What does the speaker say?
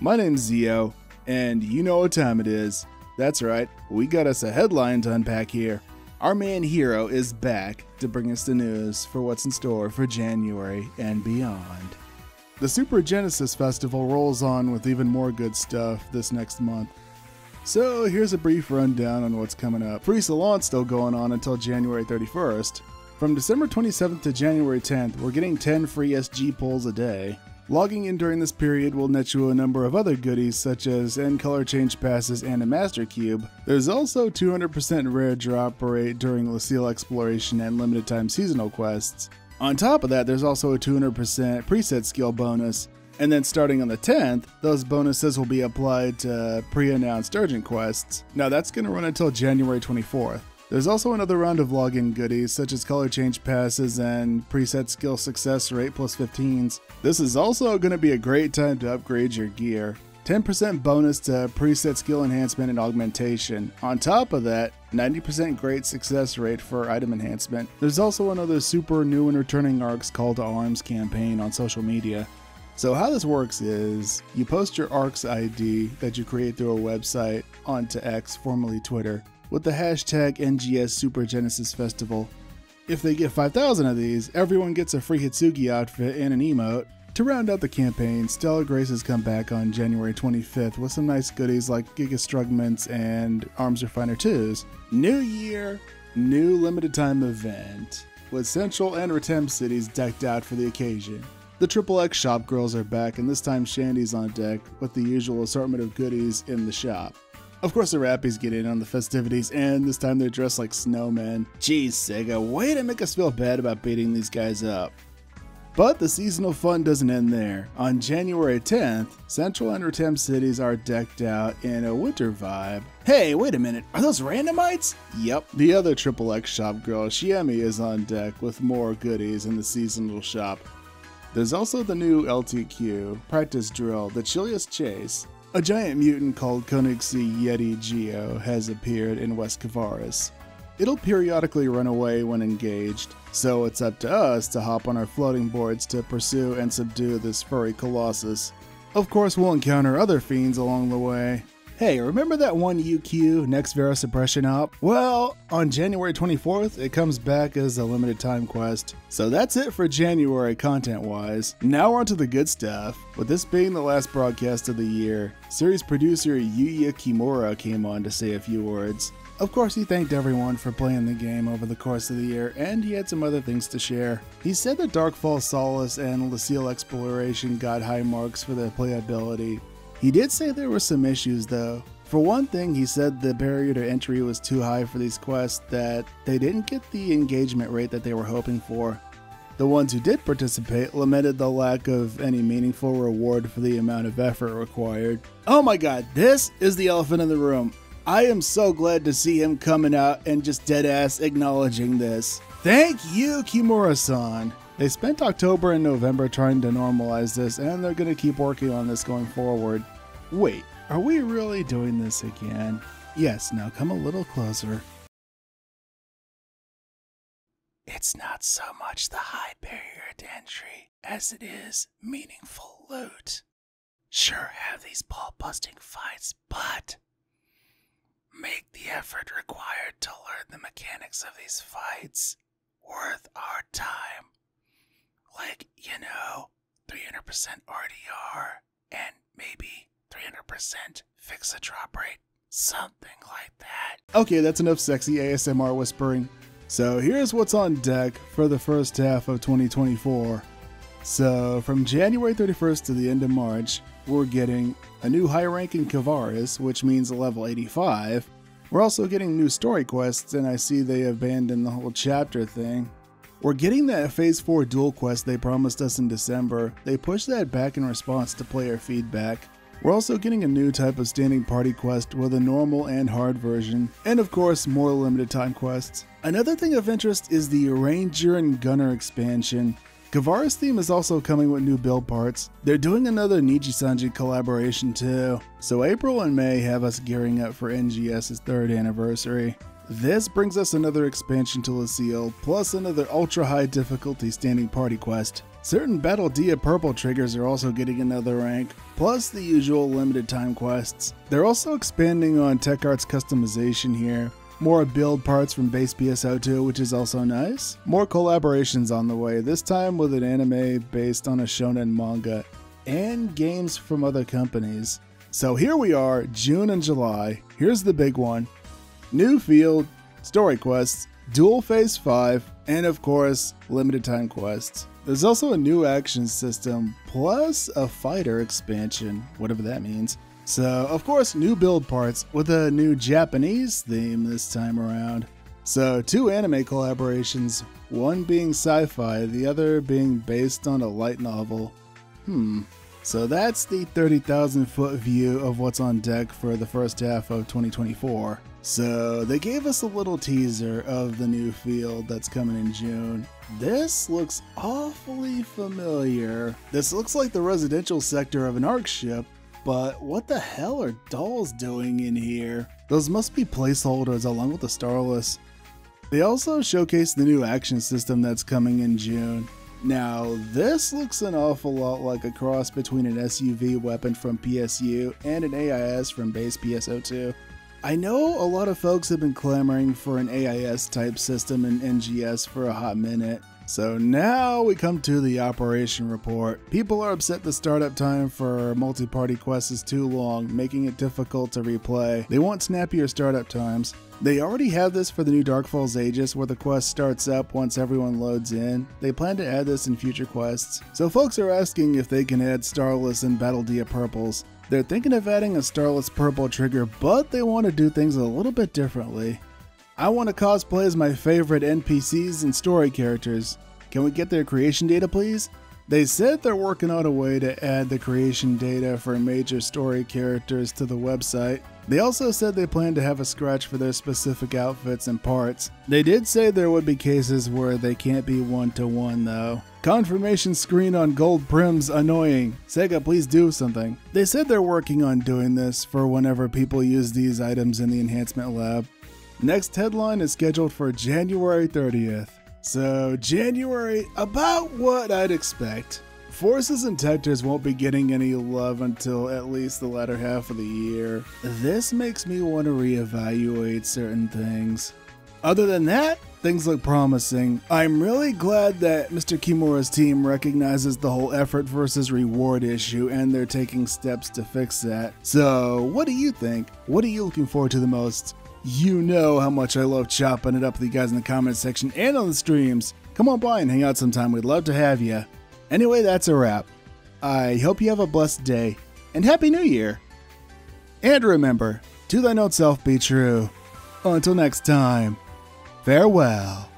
My name's Zeo, and you know what time it is. That's right, we got us a headline to unpack here. Our man Hero is back to bring us the news for what's in store for January and beyond. The Super Genesis Festival rolls on with even more good stuff this next month. So here's a brief rundown on what's coming up. Free Salon's still going on until January 31st. From December 27th to January 10th, we're getting 10 free SG pulls a day. Logging in during this period will net you a number of other goodies such as end color change passes and a master cube. There's also 200% rare drop rate during Lucille exploration and limited time seasonal quests. On top of that, there's also a 200% preset skill bonus. And then starting on the 10th, those bonuses will be applied to pre-announced urgent quests. Now that's going to run until January 24th. There's also another round of login goodies such as color change passes and preset skill success rate plus 15s. This is also going to be a great time to upgrade your gear. 10% bonus to preset skill enhancement and augmentation. On top of that, 90% great success rate for item enhancement. There's also another super new and returning Arcs Call to Arms campaign on social media. So how this works is, you post your ARCS ID that you create through a website onto X, formerly Twitter, with the hashtag NGS Super Genesis Festival. If they get 5,000 of these, everyone gets a free Hitsugi outfit and an emote. To round out the campaign, Stellar Graces come back on January 25th with some nice goodies like Giga Strugments and Arms Refiner 2s. New year, new limited time event, with Central and Retem cities decked out for the occasion. The XXX shop girls are back, and this time Shandy's on deck with the usual assortment of goodies in the shop. Of course the Rappies get in on the festivities, and this time they're dressed like snowmen. Jeez, SEGA, way to make us feel bad about beating these guys up. But the seasonal fun doesn't end there. On January 10th, Central and Retem cities are decked out in a winter vibe. Hey, wait a minute, are those randomites? Yep. The other XXX shop girl, Shiemi, is on deck with more goodies in the seasonal shop. There's also the new LTQ, practice drill, the Chilius Chase. A giant mutant called Konigsi Yeti Geo has appeared in West Kavaris. It'll periodically run away when engaged, so it's up to us to hop on our floating boards to pursue and subdue this furry colossus. Of course, we'll encounter other fiends along the way. Hey, remember that one UQ Next Vera Suppression op? Well, on January 24th, it comes back as a limited time quest. So that's it for January content-wise. Now we're on to the good stuff. With this being the last broadcast of the year, series producer Yuya Kimura came on to say a few words. Of course, he thanked everyone for playing the game over the course of the year, and he had some other things to share. He said that Darkfall Solace and Lucille Exploration got high marks for their playability. He did say there were some issues though. For one thing, he said the barrier to entry was too high for these quests, that they didn't get the engagement rate that they were hoping for. The ones who did participate lamented the lack of any meaningful reward for the amount of effort required. Oh my god, this is the elephant in the room. I am so glad to see him coming out and just deadass acknowledging this. Thank you, Kimura-san. They spent October and November trying to normalize this, and they're going to keep working on this going forward. Wait, are we really doing this again? Yes, now come a little closer. It's not so much the high barrier to entry as it is meaningful loot. Sure, have these ball-busting fights, but make the effort required to learn the mechanics of these fights worth our time. Like, you know, 300% RDR and maybe 300% fix a drop rate. Something like that. Okay, that's enough sexy ASMR whispering. So here's what's on deck for the first half of 2024. So from January 31st to the end of March, we're getting a new high rank in Kavaris, which means level 85. We're also getting new story quests, and I see they abandoned the whole chapter thing. We're getting that Phase 4 dual quest they promised us in December. They pushed that back in response to player feedback. We're also getting a new type of standing party quest with a normal and hard version, and of course more limited time quests. Another thing of interest is the Ranger and Gunner expansion. Kavaris theme is also coming with new build parts. They're doing another Niji-Sanji collaboration too. So April and May have us gearing up for NGS's 3rd anniversary. This brings us another expansion to Lucille, plus another ultra high difficulty standing party quest. Certain Battle Dia purple triggers are also getting another rank, plus the usual limited time quests. They're also expanding on Tech Art's customization here. More build parts from base PSO2, which is also nice. More collaborations on the way, this time with an anime based on a shonen manga, and games from other companies. So here we are, June and July. Here's the big one. New field, story quests, dual phase 5, and of course, limited time quests. There's also a new action system, plus a fighter expansion, whatever that means. So, of course, new build parts with a new Japanese theme this time around. So, 2 anime collaborations, one being sci-fi, the other being based on a light novel. So that's the 30,000 foot view of what's on deck for the first half of 2024. So they gave us a little teaser of the new field that's coming in June. This looks awfully familiar. This looks like the residential sector of an ARC ship, but what the hell are dolls doing in here? Those must be placeholders along with the Starless. They also showcased the new action system that's coming in June. Now, this looks an awful lot like a cross between an SUV weapon from PSU and an AIS from base PSO2. I know a lot of folks have been clamoring for an AIS type system in NGS for a hot minute. So now we come to the operation report. People are upset the startup time for multi-party quests is too long, making it difficult to replay. They want snappier startup times. They already have this for the new Dark Falls Aegis, where the quest starts up once everyone loads in. They plan to add this in future quests. So folks are asking if they can add Starless and Battle Dia purples. They're thinking of adding a Starless purple trigger, but they want to do things a little bit differently. I want to cosplay as my favorite NPCs and story characters. Can we get their creation data, please? They said they're working on a way to add the creation data for major story characters to the website. They also said they plan to have a scratch for their specific outfits and parts. They did say there would be cases where they can't be one-to-one though. Confirmation screen on gold prim's annoying. SEGA, please do something. They said they're working on doing this for whenever people use these items in the enhancement lab. Next headline is scheduled for January 30th. So January, about what I'd expect. Forces and Tectors won't be getting any love until at least the latter half of the year. This makes me want to reevaluate certain things. Other than that, things look promising. I'm really glad that Mr. Kimura's team recognizes the whole effort versus reward issue and they're taking steps to fix that. So what do you think? What are you looking forward to the most? You know how much I love chopping it up with you guys in the comments section and on the streams. Come on by and hang out sometime, we'd love to have you. Anyway, that's a wrap. I hope you have a blessed day, and Happy New Year! And remember, to thine own self be true. Until next time, farewell.